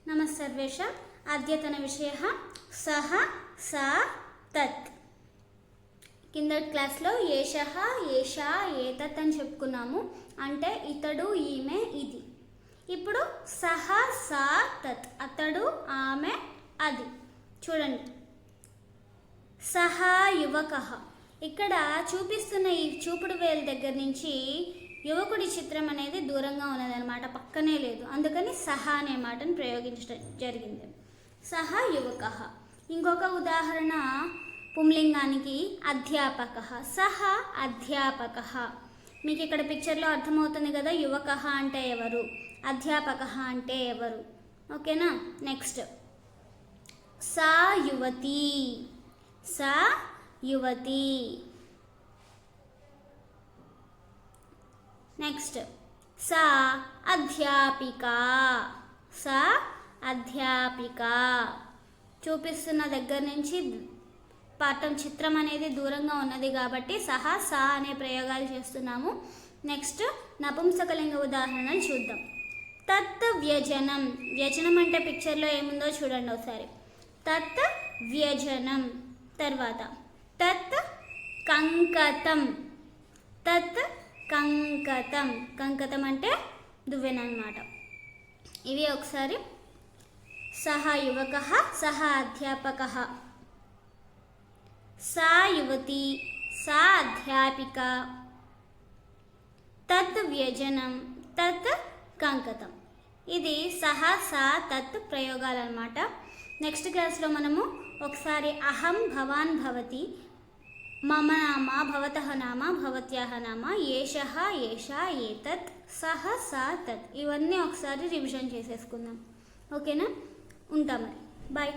నమస్సర్వేషాం. అద్యతన విషయః సహ సా తత్. కిందటి క్లాస్లో ఏషః ఏషా ఏతత్ అని చెప్పుకున్నాము. అంటే ఇతడు ఈమె ఇది. ఇప్పుడు సహ సా తత్ అతడు ఆమె అది. చూడండి, సహా యువకః. ఇక్కడ చూపిస్తున్న ఈ చూపుడు వేలు దగ్గర నుంచి యువకుడి చిత్రం అనేది దూరంగా ఉన్నదన్నమాట, పక్కనే లేదు. అందుకని సహా అనే మాటను ప్రయోగించడం జరిగింది. సహా యువకః. ఇంకొక ఉదాహరణ పుంలింగానికి అధ్యాపకః. సహా అధ్యాపకః. మీకు ఇక్కడ పిక్చర్లో అర్థమవుతుంది కదా, యువకః అంటే ఎవరు, అధ్యాపకః అంటే ఎవరు. ఓకేనా. నెక్స్ట్ సా యువతి. సా యువతి. నెక్స్ట్ సా అధ్యాపిక. సా అధ్యాపిక. చూపిస్తున్న దగ్గర నుంచి పాఠం చిత్రం అనేది దూరంగా ఉన్నది కాబట్టి సహా సా అనే ప్రయోగాలు చేస్తున్నాము. నెక్స్ట్ నపుంసకలింగ ఉదాహరణలు చూద్దాం. తత్ వ్యజనం. వ్యజనం అంటే పిక్చర్లో ఏముందో చూడండి ఒకసారి. తత్ వ్యజనం. తర్వాత తత్ కంకతం. తత్ కంకతం. కంకతం అంటే దువ్వెన అన్నమాట. ఇవి ఒకసారి. సహా యువకః, సహా అధ్యాపకః, సా యువతి, సా అధ్యాపిక, తత్ వ్యజనం, తత్ కంకతం. ఇది సహా సా తత్ ప్రయోగాలు అన్నమాట. నెక్స్ట్ క్లాస్లో మనము ఒకసారి అహం, భవాన్, భవతి, మమ నామ, భవతః నామ, భవత్యాః నామ, ఏషః ఏషా ఏతత్, సహ సా తత్. ఇవన్నీ ఒకసారి రివిజన్ చేసేసుకుందాం. ఓకేనా. ఉంటాం మరి. బాయ్.